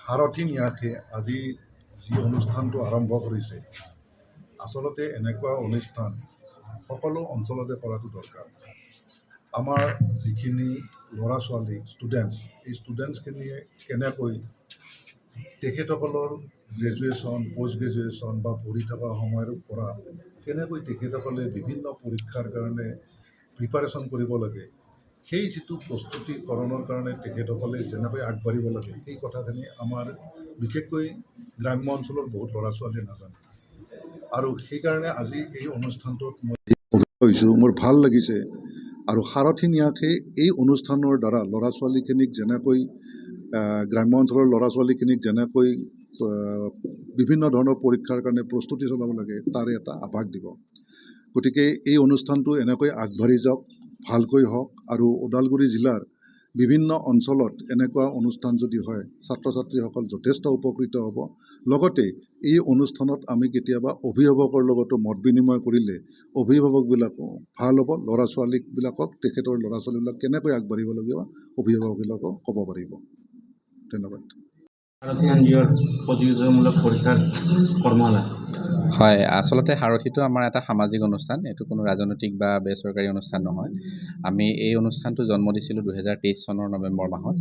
সাৰথি ন্যাসে আজি যি অনুষ্ঠানটো আৰম্ভ কৰিছে, আচলতে এনেকুৱা অনুষ্ঠান সকলো অঞ্চলতে কৰাটো দৰকাৰ। আমাৰ যিখিনি ল'ৰা ছোৱালী ষ্টুডেণ্টছ, এই ষ্টুডেণ্টছখিনিয়ে কেনেকৈ তেখেতসকলৰ গ্ৰেজুৱেশ্যন, পষ্ট গ্ৰেজুৱেশ্যন বা পঢ়ি থকা সময়ৰ পৰা কেনেকৈ তেখেতসকলে বিভিন্ন পৰীক্ষাৰ কাৰণে প্ৰিপাৰেশ্যন কৰিব লাগে, সেই যিটো প্ৰস্তুতিকৰণৰ কাৰণে তেখেতসকলে যেনেকৈ আগবাঢ়িব লাগে, সেই কথাখিনি আমাৰ বিশেষকৈ গ্ৰাম্য অঞ্চলৰ বহুত ল'ৰা ছোৱালীয়ে নাজানে। আৰু সেইকাৰণে আজি এই অনুষ্ঠানটোত মই হৈছোঁ, মোৰ ভাল লাগিছে। আৰু সাৰথি ন্যাসে এই অনুষ্ঠানৰ দ্বাৰা ল'ৰা ছোৱালীখিনিক যেনেকৈ গ্ৰাম্য অঞ্চলৰ ল'ৰা ছোৱালীখিনিক যেনেকৈ বিভিন্ন ধৰণৰ পৰীক্ষাৰ কাৰণে প্ৰস্তুতি চলাব লাগে, তাৰে এটা আভাস দিব। গতিকে এই অনুষ্ঠানটো এনেকৈ আগবাঢ়ি যাওক, ভালকৈ হওক। আৰু ওদালগুৰি জিলাৰ বিভিন্ন অঞ্চলত এনেকুৱা অনুষ্ঠান যদি হয়, ছাত্ৰ ছাত্ৰীসকল যথেষ্ট উপকৃত হ'ব। লগতে এই অনুষ্ঠানত আমি কেতিয়াবা অভিভাৱকৰ লগতো মত বিনিময় কৰিলে অভিভাৱকবিলাকো ভাল হ'ব। ল'ৰা ছোৱালীবিলাকক তেখেতৰ ল'ৰা ছোৱালীবিলাক কেনেকৈ আগবাঢ়িব লাগিব, অভিভাৱকবিলাকক ক'ব পাৰিব। ধন্যবাদ। প্ৰতিযোগিতামূলক পৰীক্ষাৰ কৰ্মশালা। হয়, আচলতে সাৰথিটো আমাৰ এটা সামাজিক অনুষ্ঠান, এইটো কোনো ৰাজনৈতিক বা বেচৰকাৰী অনুষ্ঠান নহয়। আমি এই অনুষ্ঠানটো জন্ম দিছিলোঁ 2023 চনৰ নৱেম্বৰ মাহত।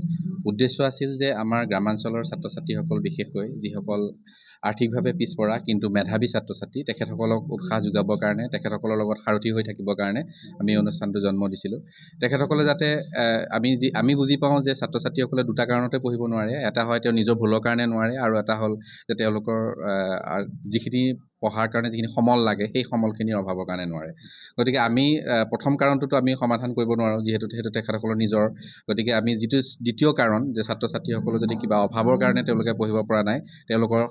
উদ্দেশ্য আছিল যে আমাৰ গ্ৰামাঞ্চলৰ ছাত্ৰ ছাত্ৰীসকল, বিশেষকৈ যিসকল আৰ্থিকভাৱে পিছপৰা কিন্তু মেধাৱী ছাত্ৰ ছাত্ৰী, তেখেতসকলক উৎসাহ যোগাবৰ কাৰণে, তেখেতসকলৰ লগত সাৰথি হৈ থাকিবৰ কাৰণে আমি এই অনুষ্ঠানটো জন্ম দিছিলোঁ। তেখেতসকলে যাতে আমি বুজি পাওঁ যে ছাত্ৰ ছাত্ৰীসকলে দুটা কাৰণতে পঢ়িব নোৱাৰে। এটা হয় তেওঁ নিজৰ ভুলৰ কাৰণে নোৱাৰে, আৰু এটা হ'ল যে তেওঁলোকৰ যিখিনি পঢ়াৰ কাৰণে যিখিনি সমল লাগে, সেই সমলখিনিৰ অভাৱৰ কাৰণে নোৱাৰে। গতিকে আমি প্ৰথম কাৰণটোতো আমি সমাধান কৰিব নোৱাৰোঁ, যিহেতু সেইটো তেখেতসকলৰ নিজৰ। গতিকে আমি যিটো দ্বিতীয় কাৰণ, যে ছাত্ৰ ছাত্ৰীসকলৰ যদি কিবা অভাৱৰ কাৰণে তেওঁলোকে পঢ়িব পৰা নাই, তেওঁলোকৰ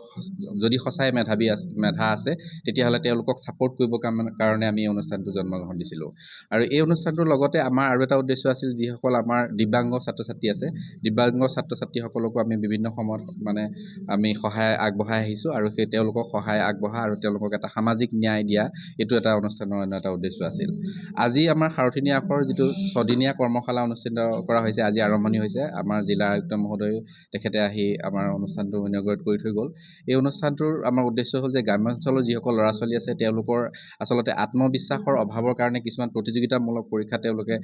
যদি সঁচাই মেধা আছে, তেতিয়াহ'লে তেওঁলোকক ছাপোৰ্ট কৰিবৰ কাৰণে আমি এই অনুষ্ঠানটো জন্মগ্ৰহণ দিছিলোঁ। আৰু এই অনুষ্ঠানটোৰ লগতে আমাৰ আৰু এটা উদ্দেশ্য আছিল, যিসকল আমাৰ দিব্যাংগ ছাত্ৰ ছাত্ৰী আছে, দিব্যাংগ ছাত্ৰ ছাত্ৰীসকলকো আমি বিভিন্ন সময়ত আমি সহায় আগবঢ়াই আহিছোঁ। আৰু সেই তেওঁলোকক সহায় আগবঢ়া আৰু তেওঁলোকক এটা সামাজিক ন্যায় দিয়া, এইটো এটা অনুষ্ঠানৰ অন্য এটা উদ্দেশ্য আছিল। আজি আমাৰ সাৰথি ন্যাসৰ যিটো 6 দিনীয়া কৰ্মশালা অনুষ্ঠিত কৰা হৈছে, আজি আৰম্ভণি হৈছে। আমাৰ জিলা আয়ুক্ত মহোদয় তেখেতে আহি আমাৰ অনুষ্ঠানটো ইনগ্ৰেট কৰি থৈ গ'ল। এই অনুষ্ঠানটোৰ আমাৰ উদ্দেশ্য হ'ল যে গ্ৰাম্যাঞ্চলৰ যিসকল ল'ৰা ছোৱালী আছে, তেওঁলোকৰ আচলতে আত্মবিশ্বাসৰ অভাৱৰ কাৰণে কিছুমান প্ৰতিযোগিতামূলক পৰীক্ষা তেওঁলোকে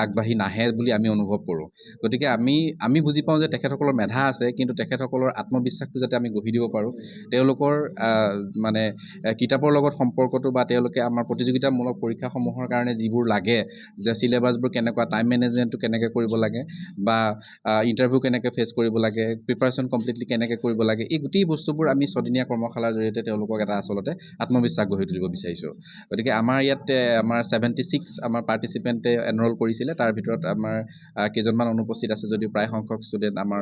আগবাঢ়ি নাহে বুলি আমি অনুভৱ কৰোঁ। গতিকে আমি বুজি পাওঁ যে তেখেতসকলৰ মেধা আছে, কিন্তু তেখেতসকলৰ আত্মবিশ্বাসটো যাতে আমি গঢ়ি দিব পাৰোঁ, তেওঁলোকৰ কিতাপৰ লগত সম্পৰ্কটো, বা তেওঁলোকে আমাৰ প্ৰতিযোগিতামূলক পৰীক্ষাসমূহৰ কাৰণে যিবোৰ লাগে, যে চিলেবাছবোৰ কেনেকুৱা, টাইম মেনেজমেণ্টটো কেনেকৈ কৰিব লাগে, বা ইণ্টাৰভিউ কেনেকৈ ফেচ কৰিব লাগে, প্ৰিপাৰেশ্যন কমপ্লিটলি কেনেকৈ কৰিব লাগে, এই গোটেই বস্তুবোৰ আমি 6 দিনীয়া কৰ্মশালাৰ জৰিয়তে তেওঁলোকক এটা আচলতে আত্মবিশ্বাস গঢ়ি তুলিব বিচাৰিছোঁ। গতিকে আমাৰ ইয়াত আমাৰ 76 আমাৰ পাৰ্টিচিপেণ্টে এনৰোল কৰিছিলে। তাৰ ভিতৰত আমাৰ কেইজনমান অনুপস্থিত আছে যদিও প্ৰায় সংখ্যক ষ্টুডেণ্ট আমাৰ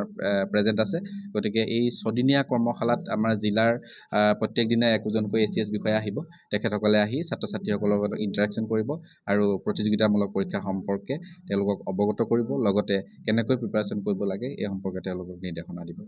প্ৰেজেণ্ট আছে। গতিকে এই 6 দিনীয়া কৰ্মশালাত আমাৰ জিলাৰ প্ৰত্যেক দিনাই একোজনকৈ ACS বিষয়া আহিব। তেখেতসকলে আহি ছাত্ৰ ছাত্ৰীসকলৰ লগত ইণ্টাৰেকশ্যন কৰিব আৰু প্ৰতিযোগিতামূলক পৰীক্ষা সম্পৰ্কে তেওঁলোকক অৱগত কৰিব, লগতে কেনেকৈ প্ৰিপাৰেশ্যন কৰিব লাগে এই সম্পৰ্কে তেওঁলোকক নিৰ্দেশনা দিব।